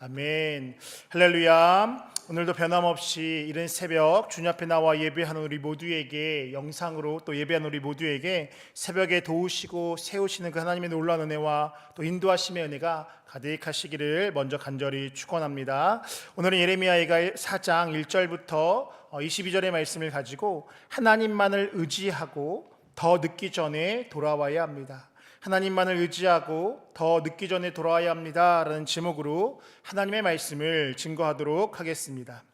아멘. 할렐루야. 오늘도 변함없이 이른 새벽 주님 앞에 나와 예배하는 우리 모두에게, 영상으로 또 예배하는 우리 모두에게 새벽에 도우시고 세우시는 그 하나님의 놀라운 은혜와 또 인도하심의 은혜가 가득하시기를 먼저 간절히 축원합니다. 오늘은 예레미야가 4장 1절부터 22절의 말씀을 가지고 하나님만을 의지하고 더 늦기 전에 돌아와야 합니다. 하나님만을 의지하고 더 늦기 전에 돌아와야 합니다 라는 제목으로 하나님의 말씀을 증거하도록 하겠습니다.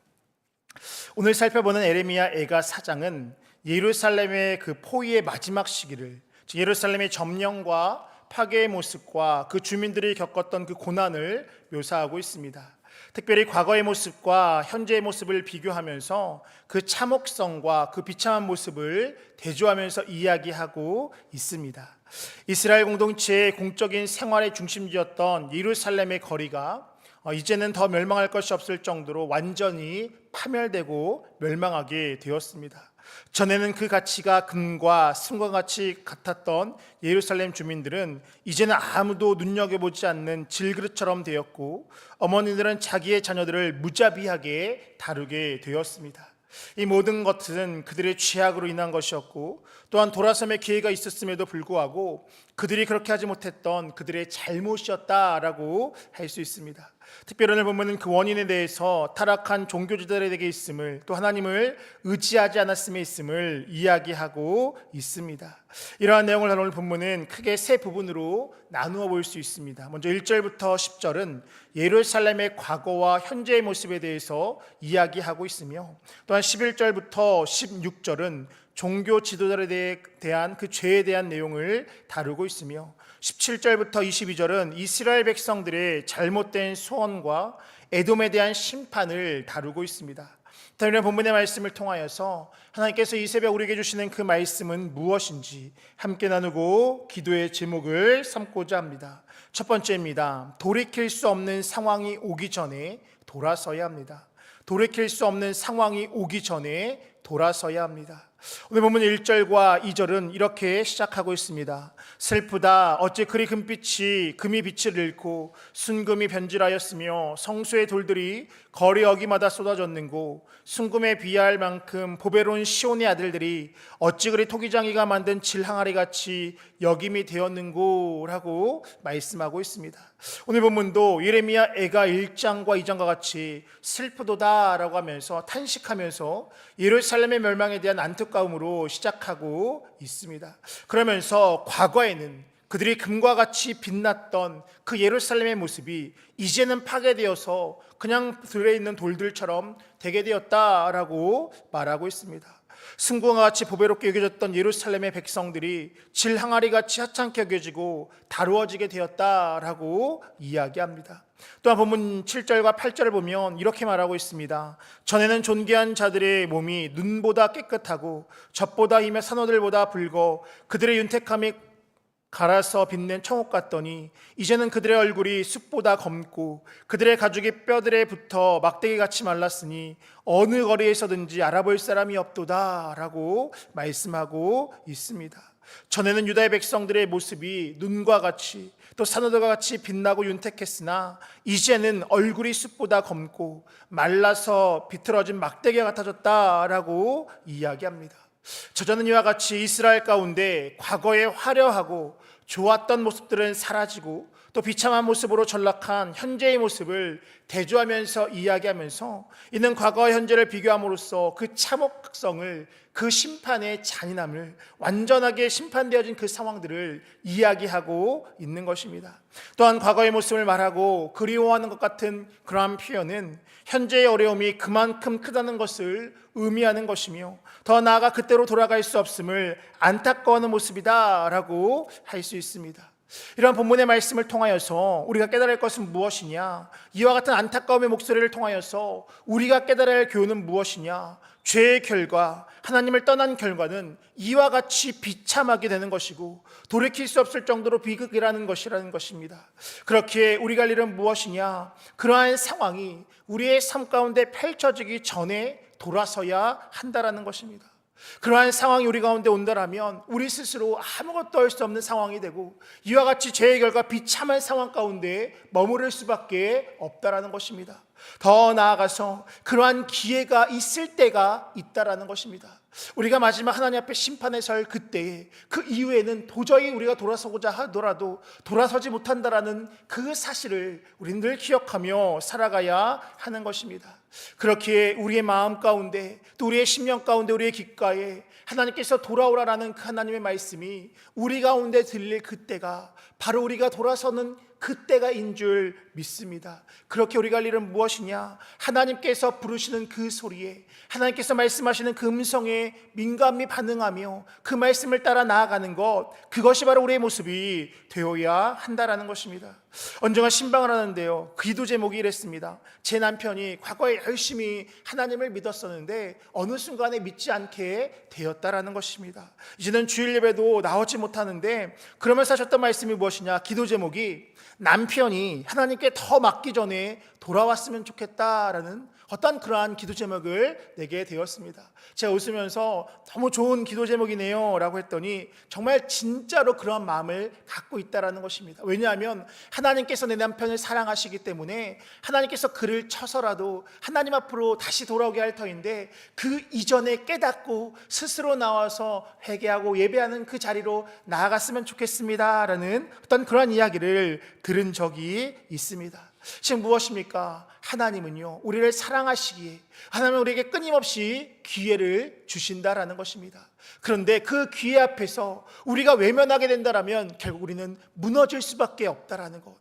오늘 살펴보는 예레미야 애가 4장은 예루살렘의 그 포위의 마지막 시기를, 즉 예루살렘의 점령과 파괴의 모습과 그 주민들이 겪었던 그 고난을 묘사하고 있습니다. 특별히 과거의 모습과 현재의 모습을 비교하면서 그 참혹성과 그 비참한 모습을 대조하면서 이야기하고 있습니다. 이스라엘 공동체의 공적인 생활의 중심지였던 예루살렘의 거리가 이제는 더 멸망할 것이 없을 정도로 완전히 파멸되고 멸망하게 되었습니다. 전에는 그 가치가 금과 승과 같이 같았던 예루살렘 주민들은 이제는 아무도 눈여겨보지 않는 질그릇처럼 되었고, 어머니들은 자기의 자녀들을 무자비하게 다루게 되었습니다. 이 모든 것은 그들의 죄악으로 인한 것이었고, 또한 돌아섬의 기회가 있었음에도 불구하고 그들이 그렇게 하지 못했던 그들의 잘못이었다라고 할 수 있습니다. 특별히 오늘 보면은 그 원인에 대해서 타락한 종교지들에게 있음을, 또 하나님을 의지하지 않았음에 있음을 이야기하고 있습니다. 이러한 내용을 오늘 본문은 크게 세 부분으로 나누어 볼 수 있습니다. 먼저 1절부터 10절은 예루살렘의 과거와 현재의 모습에 대해서 이야기하고 있으며, 또한 11절부터 16절은 종교 지도자들에 대한 그 죄에 대한 내용을 다루고 있으며, 17절부터 22절은 이스라엘 백성들의 잘못된 소원과 에돔에 대한 심판을 다루고 있습니다. 오늘 본문의 말씀을 통하여서 하나님께서 이 새벽 우리에게 주시는 그 말씀은 무엇인지 함께 나누고 기도의 제목을 삼고자 합니다. 첫 번째입니다. 돌이킬 수 없는 상황이 오기 전에 돌아서야 합니다. 돌이킬 수 없는 상황이 오기 전에 돌아서야 합니다. 오늘 본문 1절과 2절은 이렇게 시작하고 있습니다. 슬프다, 어찌 그리 금이 빛을 잃고 순금이 변질하였으며 성소의 돌들이 거리 어기마다 쏟아졌는고, 순금에 비할 만큼 보배로운 시온의 아들들이 어찌 그리 토기장이가 만든 질항아리같이 여김이 되었는고 라고 말씀하고 있습니다. 오늘 본문도 예레미야 애가 1장과 2장과 같이 슬프도다 라고 하면서 탄식하면서 예루살렘의 멸망에 대한 안타까움으로 시작하고 있습니다. 그러면서 과거에는 그들이 금과 같이 빛났던 그 예루살렘의 모습이 이제는 파괴되어서 그냥 들에 있는 돌들처럼 되게 되었다라고 말하고 있습니다. 승궁과 같이 보배롭게 여겨졌던 예루살렘의 백성들이 질항아리같이 하찮게 여겨지고 다루어지게 되었다라고 이야기합니다. 또한 본문 7절과 8절을 보면 이렇게 말하고 있습니다. 전에는 존귀한 자들의 몸이 눈보다 깨끗하고 젖보다 희며 산호들보다 붉어 그들의 윤택함이 갈아서 빛낸 청옥 같더니 이제는 그들의 얼굴이 숲보다 검고 그들의 가죽이 뼈들에 붙어 막대기같이 말랐으니 어느 거리에서든지 알아볼 사람이 없도다 라고 말씀하고 있습니다. 전에는 유다의 백성들의 모습이 눈과 같이 또 산호들과 같이 빛나고 윤택했으나 이제는 얼굴이 숲보다 검고 말라서 비틀어진 막대기 같아졌다라고 이야기합니다. 저자는 이와 같이 이스라엘 가운데 과거의 화려하고 좋았던 모습들은 사라지고 또 비참한 모습으로 전락한 현재의 모습을 대조하면서 이야기하면서 이는 과거와 현재를 비교함으로써 그 참혹성을, 그 심판의 잔인함을, 완전하게 심판되어진 그 상황들을 이야기하고 있는 것입니다. 또한 과거의 모습을 말하고 그리워하는 것 같은 그러한 표현은 현재의 어려움이 그만큼 크다는 것을 의미하는 것이며, 더 나아가 그때로 돌아갈 수 없음을 안타까워하는 모습이다라고 할 수 있습니다. 이러한 본문의 말씀을 통하여서 우리가 깨달을 할 것은 무엇이냐? 이와 같은 안타까움의 목소리를 통하여서 우리가 깨달아야 할 교훈은 무엇이냐? 죄의 결과, 하나님을 떠난 결과는 이와 같이 비참하게 되는 것이고 돌이킬 수 없을 정도로 비극이라는 것입니다. 그렇기에 우리가 할 일은 무엇이냐? 그러한 상황이 우리의 삶 가운데 펼쳐지기 전에 돌아서야 한다라는 것입니다. 그러한 상황이 우리 가운데 온다라면 우리 스스로 아무것도 할 수 없는 상황이 되고 이와 같이 죄의 결과 비참한 상황 가운데 머무를 수밖에 없다라는 것입니다. 더 나아가서 그러한 기회가 있을 때가 있다라는 것입니다. 우리가 마지막 하나님 앞에 심판에 설 그때에 그 이후에는 도저히 우리가 돌아서고자 하더라도 돌아서지 못한다라는 그 사실을 우리는 늘 기억하며 살아가야 하는 것입니다. 그렇기에 우리의 마음 가운데 또 우리의 심령 가운데 우리의 귓가에 하나님께서 돌아오라라는 그 하나님의 말씀이 우리 가운데 들릴 그때가 바로 우리가 돌아서는 그때가인 줄 믿습니다. 그렇게 우리가 할 일은 무엇이냐? 하나님께서 부르시는 그 소리에, 하나님께서 말씀하시는 그 음성에 민감히 반응하며 그 말씀을 따라 나아가는 것, 그것이 바로 우리의 모습이 되어야 한다라는 것입니다. 언젠가 신방을 하는데요, 기도 제목이 이랬습니다. 제 남편이 과거에 열심히 하나님을 믿었었는데 어느 순간에 믿지 않게 되었다라는 것입니다. 이제는 주일 예배도 나오지 못하는데, 그러면서 하셨던 말씀이 무엇이냐? 기도 제목이 남편이 하나님께 더 맡기 전에 돌아왔으면 좋겠다라는 어떤 그러한 기도 제목을 내게 되었습니다. 제가 웃으면서 너무 좋은 기도 제목이네요 라고 했더니 정말 진짜로 그런 마음을 갖고 있다는 것입니다. 왜냐하면 하나님께서 내 남편을 사랑하시기 때문에 하나님께서 그를 쳐서라도 하나님 앞으로 다시 돌아오게 할 터인데 그 이전에 깨닫고 스스로 나와서 회개하고 예배하는 그 자리로 나아갔으면 좋겠습니다 라는 어떤 그런 이야기를 들은 적이 있습니다. 지금 무엇입니까? 하나님은요, 우리를 사랑하시기에 하나님은 우리에게 끊임없이 기회를 주신다라는 것입니다. 그런데 그 기회 앞에서 우리가 외면하게 된다라면 결국 우리는 무너질 수밖에 없다라는 것.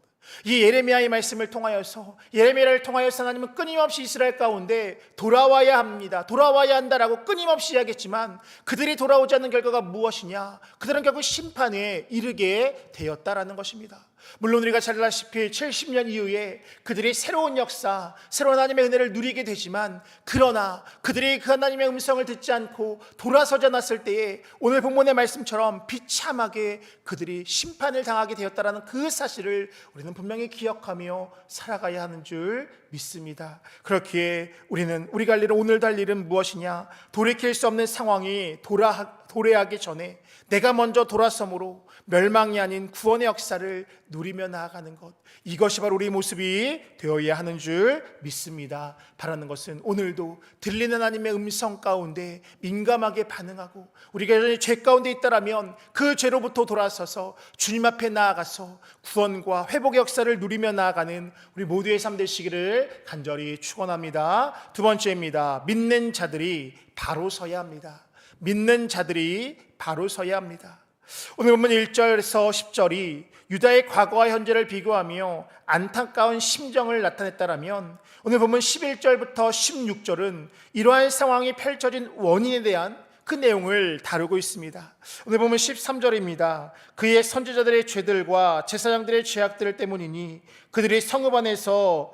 이 예레미야의 말씀을 통하여서, 예레미야를 통하여서 하나님은 끊임없이 이스라엘 가운데 돌아와야 합니다, 돌아와야 한다라고 끊임없이 이야기했지만 그들이 돌아오지 않는 결과가 무엇이냐? 그들은 결국 심판에 이르게 되었다라는 것입니다. 물론 우리가 잘 알다시피 70년 이후에 그들이 새로운 역사, 새로운 하나님의 은혜를 누리게 되지만, 그러나 그들이 그 하나님의 음성을 듣지 않고 돌아서지 않았을 때에 오늘 본문의 말씀처럼 비참하게 그들이 심판을 당하게 되었다는 그 사실을 우리는 분명히 기억하며 살아가야 하는 줄 믿습니다. 그렇기에 우리는 우리가 할 일은, 오늘도 할 일은 무엇이냐? 돌이킬 수 없는 상황이 도래하기 전에 내가 먼저 돌아섬으로 멸망이 아닌 구원의 역사를 누리며 나아가는 것, 이것이 바로 우리의 모습이 되어야 하는 줄 믿습니다. 바라는 것은 오늘도 들리는 하나님의 음성 가운데 민감하게 반응하고 우리가 여전히 죄 가운데 있다라면 그 죄로부터 돌아서서 주님 앞에 나아가서 구원과 회복의 역사를 누리며 나아가는 우리 모두의 삶 되시기를 간절히 축원합니다. 두 번째입니다. 믿는 자들이 바로 서야 합니다. 믿는 자들이 바로 서야 합니다. 오늘 본문 1절에서 10절이 유다의 과거와 현재를 비교하며 안타까운 심정을 나타냈다라면, 오늘 본문 11절부터 16절은 이러한 상황이 펼쳐진 원인에 대한 그 내용을 다루고 있습니다. 오늘 보면 13절입니다. 그의 선지자들의 죄들과 제사장들의 죄악들 때문이니 그들이 성읍 안에서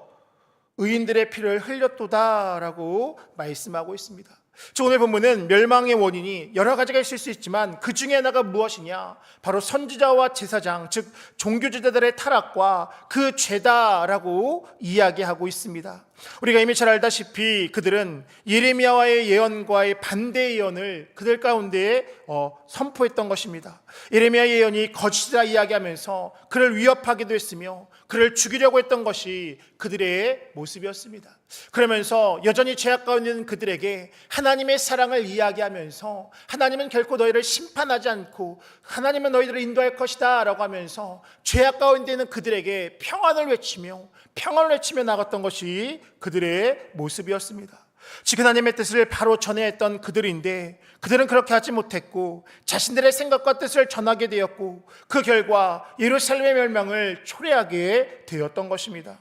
의인들의 피를 흘렸도다라고 말씀하고 있습니다. 오늘 본문은 멸망의 원인이 여러 가지가 있을 수 있지만 그 중에 하나가 무엇이냐? 바로 선지자와 제사장, 즉 종교지도자들의 타락과 그 죄다라고 이야기하고 있습니다. 우리가 이미 잘 알다시피 그들은 예레미야와의 예언과의 반대 예언을 그들 가운데 선포했던 것입니다. 예레미야의 예언이 거짓이라 이야기하면서 그를 위협하기도 했으며 그를 죽이려고 했던 것이 그들의 모습이었습니다. 그러면서 여전히 죄악 가운데 있는 그들에게 하나님의 사랑을 이야기하면서 하나님은 결코 너희를 심판하지 않고 하나님은 너희들을 인도할 것이다 라고 하면서 죄악 가운데 있는 그들에게 평안을 외치며 나갔던 것이 그들의 모습이었습니다. 즉 하나님의 뜻을 바로 전해야 했던 그들인데 그들은 그렇게 하지 못했고 자신들의 생각과 뜻을 전하게 되었고 그 결과 예루살렘의 멸망을 초래하게 되었던 것입니다.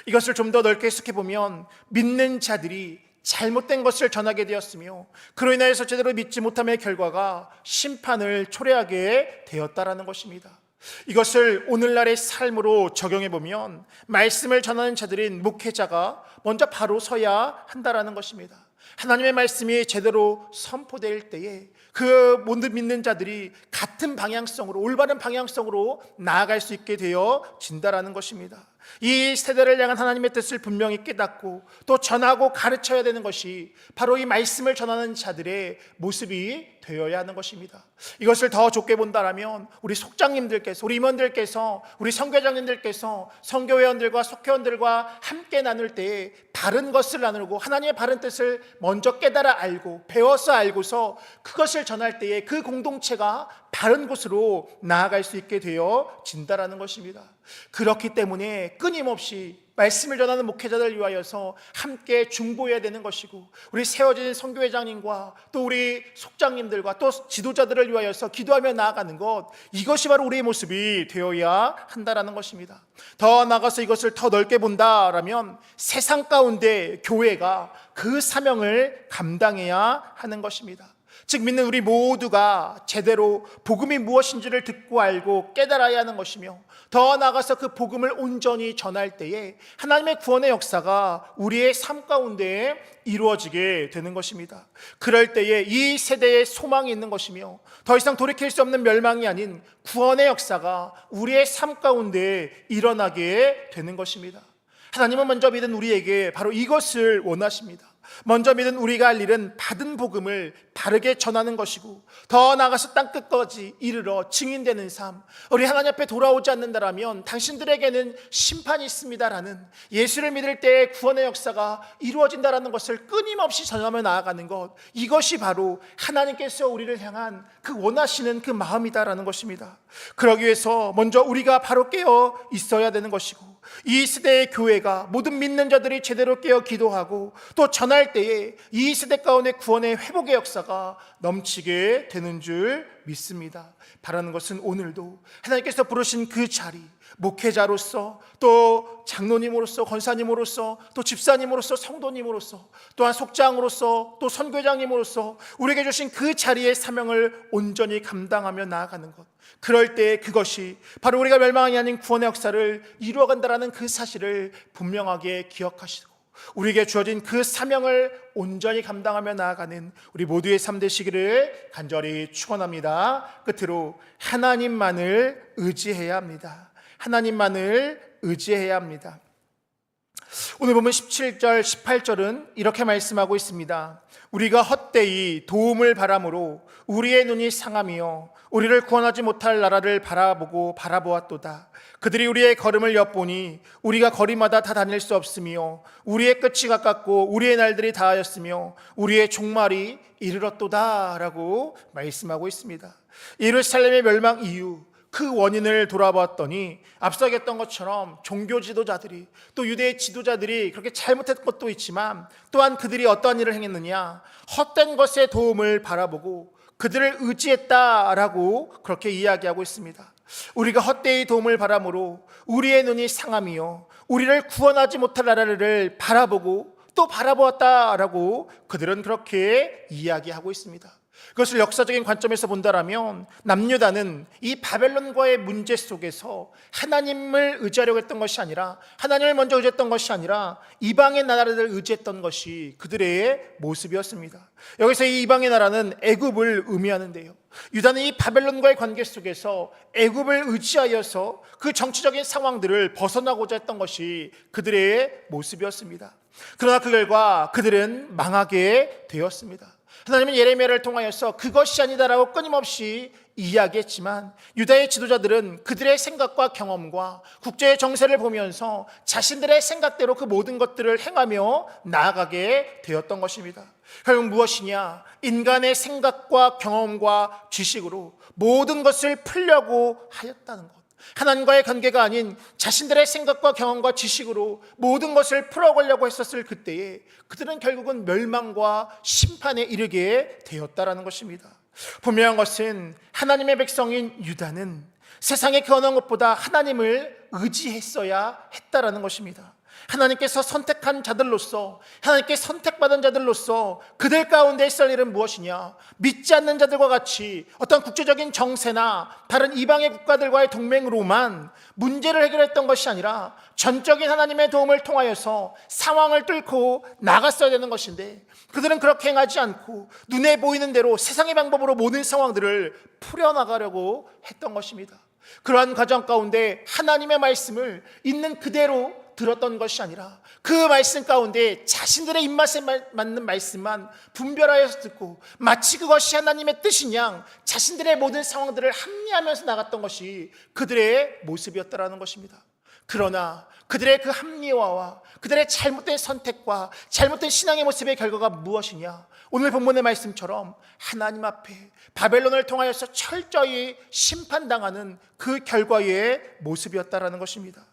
이것을 좀 더 넓게 해석해 보면 믿는 자들이 잘못된 것을 전하게 되었으며 그로 인하여서 제대로 믿지 못함의 결과가 심판을 초래하게 되었다라는 것입니다. 이것을 오늘날의 삶으로 적용해 보면 말씀을 전하는 자들인 목회자가 먼저 바로 서야 한다라는 것입니다. 하나님의 말씀이 제대로 선포될 때에 그 못 믿는 자들이 같은 방향성으로, 올바른 방향성으로 나아갈 수 있게 되어진다라는 것입니다. 이 세대를 향한 하나님의 뜻을 분명히 깨닫고 또 전하고 가르쳐야 되는 것이 바로 이 말씀을 전하는 자들의 모습이 되어야 하는 것입니다. 이것을 더 좁게 본다라면 우리 속장님들께서, 우리 임원들께서, 우리 선교장님들께서 선교회원들과 속회원들과 함께 나눌 때에 바른 것을 나누고 하나님의 바른 뜻을 먼저 깨달아 알고 배워서 알고서 그것을 전할 때에 그 공동체가 바른 곳으로 나아갈 수 있게 되어진다라는 것입니다. 그렇기 때문에 끊임없이 말씀을 전하는 목회자들 위하여서 함께 중보해야 되는 것이고, 우리 세워진 선교회장님과 또 우리 속장님들과 또 지도자들을 위하여서 기도하며 나아가는 것, 이것이 바로 우리의 모습이 되어야 한다라는 것입니다. 더 나아가서 이것을 더 넓게 본다라면 세상 가운데 교회가 그 사명을 감당해야 하는 것입니다. 즉 믿는 우리 모두가 제대로 복음이 무엇인지를 듣고 알고 깨달아야 하는 것이며, 더 나아가서 그 복음을 온전히 전할 때에 하나님의 구원의 역사가 우리의 삶 가운데 이루어지게 되는 것입니다. 그럴 때에 이 세대에 소망이 있는 것이며 더 이상 돌이킬 수 없는 멸망이 아닌 구원의 역사가 우리의 삶 가운데 일어나게 되는 것입니다. 하나님은 먼저 믿은 우리에게 바로 이것을 원하십니다. 먼저 믿은 우리가 할 일은 받은 복음을 바르게 전하는 것이고, 더 나아가서 땅끝까지 이르러 증인되는 삶, 우리 하나님 앞에 돌아오지 않는다라면 당신들에게는 심판이 있습니다라는, 예수를 믿을 때 구원의 역사가 이루어진다라는 것을 끊임없이 전하며 나아가는 것, 이것이 바로 하나님께서 우리를 향한 그 원하시는 그 마음이다라는 것입니다. 그러기 위해서 먼저 우리가 바로 깨어 있어야 되는 것이고, 이 시대의 교회가 모든 믿는 자들이 제대로 깨어 기도하고 또 전할 때에 이 시대 가운데 구원의 회복의 역사가 넘치게 되는 줄 믿습니다. 바라는 것은 오늘도 하나님께서 부르신 그 자리, 목회자로서 또 장로님으로서 권사님으로서 또 집사님으로서 성도님으로서 또한 속장으로서 또 선교장님으로서 우리에게 주신 그 자리의 사명을 온전히 감당하며 나아가는 것, 그럴 때 그것이 바로 우리가 멸망이 아닌 구원의 역사를 이루어간다라는 그 사실을 분명하게 기억하시고 우리에게 주어진 그 사명을 온전히 감당하며 나아가는 우리 모두의 삶 되시기를 간절히 축원합니다. 끝으로 하나님만을 의지해야 합니다. 하나님만을 의지해야 합니다. 오늘 보면 17절 18절은 이렇게 말씀하고 있습니다. 우리가 헛되이 도움을 바람으로 우리의 눈이 상하며 우리를 구원하지 못할 나라를 바라보고 바라보았도다. 그들이 우리의 걸음을 엿보니 우리가 거리마다 다 다닐 수 없으며 우리의 끝이 가깝고 우리의 날들이 다하였으며 우리의 종말이 이르렀도다 라고 말씀하고 있습니다. 예루살렘의 멸망 이후 그 원인을 돌아봤더니 앞서 얘기했던 것처럼 종교 지도자들이 또 유대의 지도자들이 그렇게 잘못했던 것도 있지만 또한 그들이 어떠한 일을 행했느냐, 헛된 것의 도움을 바라보고 그들을 의지했다라고 그렇게 이야기하고 있습니다. 우리가 헛되이 도움을 바람으로 우리의 눈이 상하며 우리를 구원하지 못할 나라를 바라보고 또 바라보았다라고 그들은 그렇게 이야기하고 있습니다. 그것을 역사적인 관점에서 본다라면 남유다는 이 바벨론과의 문제 속에서 하나님을 의지하려고 했던 것이 아니라, 하나님을 먼저 의지했던 것이 아니라 이방의 나라를 의지했던 것이 그들의 모습이었습니다. 여기서 이 이방의 나라는 애굽을 의미하는데요, 유다는 이 바벨론과의 관계 속에서 애굽을 의지하여서 그 정치적인 상황들을 벗어나고자 했던 것이 그들의 모습이었습니다. 그러나 그 결과 그들은 망하게 되었습니다. 하나님은 예레미야를 통하여서 그것이 아니다라고 끊임없이 이야기했지만 유다의 지도자들은 그들의 생각과 경험과 국제의 정세를 보면서 자신들의 생각대로 그 모든 것들을 행하며 나아가게 되었던 것입니다. 결국 무엇이냐, 인간의 생각과 경험과 지식으로 모든 것을 풀려고 하였다는 것, 하나님과의 관계가 아닌 자신들의 생각과 경험과 지식으로 모든 것을 풀어가려고 했었을 그때에 그들은 결국은 멸망과 심판에 이르게 되었다라는 것입니다. 분명한 것은 하나님의 백성인 유다는 세상에 그 어느 것보다 하나님을 의지했어야 했다라는 것입니다. 하나님께서 선택한 자들로서, 하나님께 선택받은 자들로서 그들 가운데 있을 일은 무엇이냐? 믿지 않는 자들과 같이 어떤 국제적인 정세나 다른 이방의 국가들과의 동맹으로만 문제를 해결했던 것이 아니라 전적인 하나님의 도움을 통하여서 상황을 뚫고 나갔어야 되는 것인데, 그들은 그렇게 행하지 않고 눈에 보이는 대로 세상의 방법으로 모든 상황들을 풀어나가려고 했던 것입니다. 그러한 과정 가운데 하나님의 말씀을 있는 그대로 들었던 것이 아니라 그 말씀 가운데 자신들의 입맛에 맞는 말씀만 분별하여서 듣고 마치 그것이 하나님의 뜻인 양 자신들의 모든 상황들을 합리하면서 나갔던 것이 그들의 모습이었다라는 것입니다. 그러나 그들의 그 합리화와 그들의 잘못된 선택과 잘못된 신앙의 모습의 결과가 무엇이냐? 오늘 본문의 말씀처럼 하나님 앞에 바벨론을 통하여서 철저히 심판당하는 그 결과의 모습이었다라는 것입니다.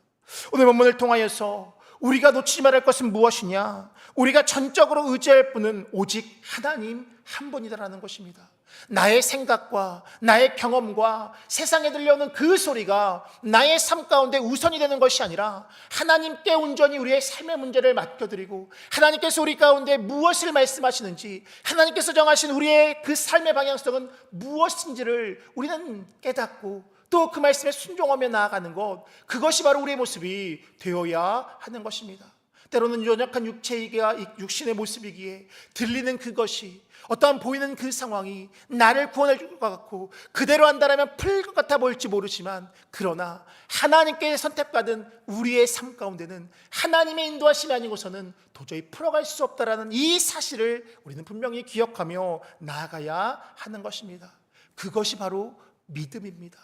오늘 본문을 통하여서 우리가 놓치지 말할 것은 무엇이냐? 우리가 전적으로 의지할 분은 오직 하나님 한 분이다라는 것입니다. 나의 생각과 나의 경험과 세상에 들려오는 그 소리가 나의 삶 가운데 우선이 되는 것이 아니라 하나님께 온전히 우리의 삶의 문제를 맡겨드리고 하나님께서 우리 가운데 무엇을 말씀하시는지, 하나님께서 정하신 우리의 그 삶의 방향성은 무엇인지를 우리는 깨닫고 또 그 말씀에 순종하며 나아가는 것, 그것이 바로 우리의 모습이 되어야 하는 것입니다. 때로는 연약한 육신의 모습이기에 들리는 그것이, 어떠한 보이는 그 상황이 나를 구원해 줄 것 같고 그대로 한다면 풀릴 것 같아 보일지 모르지만, 그러나 하나님께 선택받은 우리의 삶 가운데는 하나님의 인도하심이 아니고서는 도저히 풀어갈 수 없다라는 이 사실을 우리는 분명히 기억하며 나아가야 하는 것입니다. 그것이 바로 믿음입니다.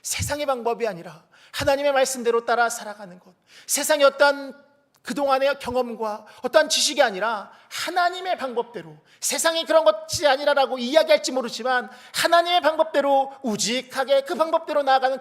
세상의 방법이 아니라 하나님의 말씀대로 따라 살아가는 것, 세상의 어떠한 그동안의 경험과 어떠한 지식이 아니라 하나님의 방법대로, 세상이 그런 것이 아니라라고 이야기할지 모르지만 하나님의 방법대로 우직하게 그 방법대로 나아가는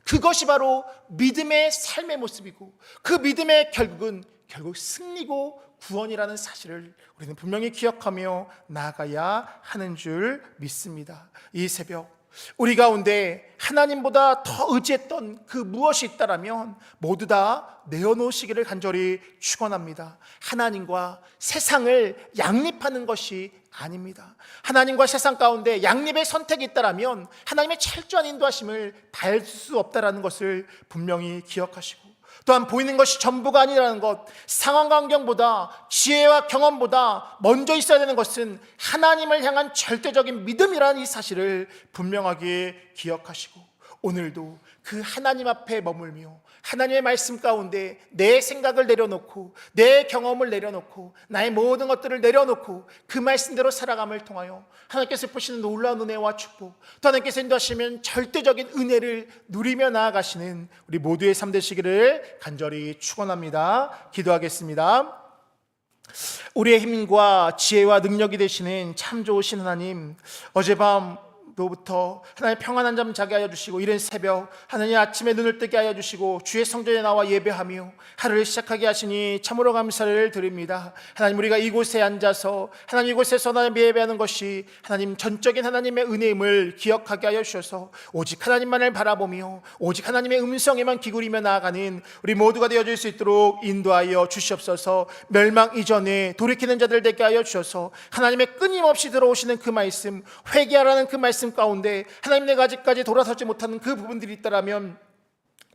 그것이 바로 믿음의 삶의 모습이고, 그 믿음의 결국은 결국 승리고 구원이라는 사실을 우리는 분명히 기억하며 나아가야 하는 줄 믿습니다. 이 새벽 우리 가운데 하나님보다 더 의지했던 그 무엇이 있다라면 모두 다 내어놓으시기를 간절히 축원합니다. 하나님과 세상을 양립하는 것이 아닙니다. 하나님과 세상 가운데 양립의 선택이 있다라면 하나님의 철저한 인도하심을 발 수 없다라는 것을 분명히 기억하시고, 또한 보이는 것이 전부가 아니라는 것, 상황과 환경보다 지혜와 경험보다 먼저 있어야 되는 것은 하나님을 향한 절대적인 믿음이라는 이 사실을 분명하게 기억하시고, 오늘도 그 하나님 앞에 머물며 하나님의 말씀 가운데 내 생각을 내려놓고 내 경험을 내려놓고 나의 모든 것들을 내려놓고 그 말씀대로 살아감을 통하여 하나님께서 보시는 놀라운 은혜와 축복, 또 하나님께서 인도하시면 절대적인 은혜를 누리며 나아가시는 우리 모두의 삶 되시기를 간절히 축원합니다. 기도하겠습니다. 우리의 힘과 지혜와 능력이 되시는 참 좋으신 하나님, 어젯밤 로부터 하나님 평안한 잠 자게 하여 주시고 이른 새벽 하나님 아침에 눈을 뜨게 하여 주시고 주의 성전에 나와 예배하며 하루를 시작하게 하시니 참으로 감사를 드립니다. 하나님, 우리가 이곳에 앉아서 하나님 이곳에서 하나님 예배하는 것이 하나님 전적인 하나님의 은혜임을 기억하게 하여 주셔서 오직 하나님만을 바라보며 오직 하나님의 음성에만 기울이며 나아가는 우리 모두가 되어질 수 있도록 인도하여 주시옵소서. 멸망 이전에 돌이키는 자들 되게 하여 주셔서 하나님의 끊임없이 들어오시는 그 말씀, 회개하라는 그 말씀 가운데 하나님, 내가 아직까지 돌아서지 못하는 그 부분들이 있다라면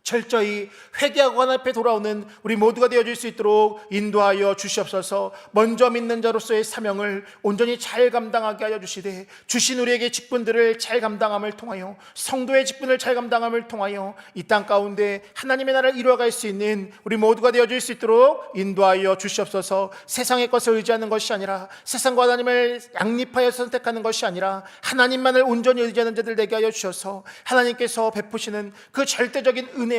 철저히 회개하고 하나님 앞에 돌아오는 우리 모두가 되어질 수 있도록 인도하여 주시옵소서. 먼저 믿는 자로서의 사명을 온전히 잘 감당하게 하여 주시되 주신 우리에게 직분들을 잘 감당함을 통하여 성도의 직분을 잘 감당함을 통하여 이 땅 가운데 하나님의 나라를 이루어갈 수 있는 우리 모두가 되어질 수 있도록 인도하여 주시옵소서. 세상의 것을 의지하는 것이 아니라 세상과 하나님을 양립하여 선택하는 것이 아니라 하나님만을 온전히 의지하는 자들 되게 하여 주셔서 하나님께서 베푸시는 그 절대적인 은혜와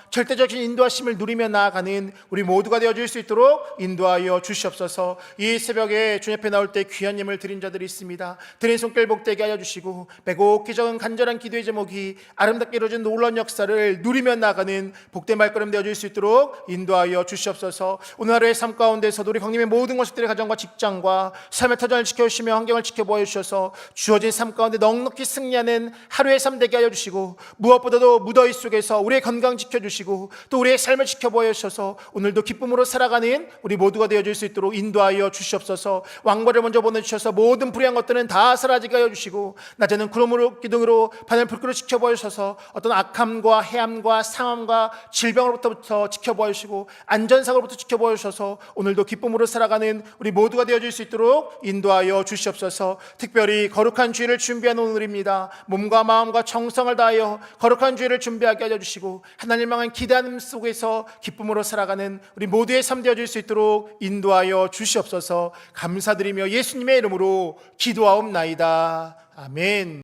절대적인 인도하심을 누리며 나아가는 우리 모두가 되어줄 수 있도록 인도하여 주시옵소서. 이 새벽에 주님 앞에 나올 때 귀한 예물 드린 자들이 있습니다. 드린 손길 복되게 하여 주시고 매곡히 적은 간절한 기도의 제목이 아름답게 이루어진 놀라운 역사를 누리며 나아가는 복된 발걸음 되어줄 수 있도록 인도하여 주시옵소서. 오늘 하루의 삶 가운데서도 우리 광림의 모든 것들의 가정과 직장과 삶의 터전을 지켜주시며 환경을 지켜보아 주셔서 주어진 삶 가운데 넉넉히 승리하는 하루의 삶 되게 하여 주시고, 무엇보다도 무더위 속에서 우리의 건강 건강 지켜주시고 또 우리의 삶을 지켜보여 주셔서 오늘도 기쁨으로 살아가는 우리 모두가 되어줄 수 있도록 인도하여 주시옵소서. 왕벌을 먼저 보내주셔서 모든 불의한 것들은 다 사라지게 하여 주시고 낮에는 구름으로 기둥으로 밤에는 불길로 지켜보여 주셔서 어떤 악함과 해함과 상함과 질병으로부터 지켜보여 주시고 안전사고로부터 지켜보여 주셔서 오늘도 기쁨으로 살아가는 우리 모두가 되어줄 수 있도록 인도하여 주시옵소서. 특별히 거룩한 주일을 준비하는 오늘입니다. 몸과 마음과 정성을 다하여 거룩한 주일을 준비하게 하여 주시고 하나님 향한 기대하는 속에서 기쁨으로 살아가는 우리 모두의 삶 되어줄 수 있도록 인도하여 주시옵소서. 감사드리며 예수님의 이름으로 기도하옵나이다. 아멘.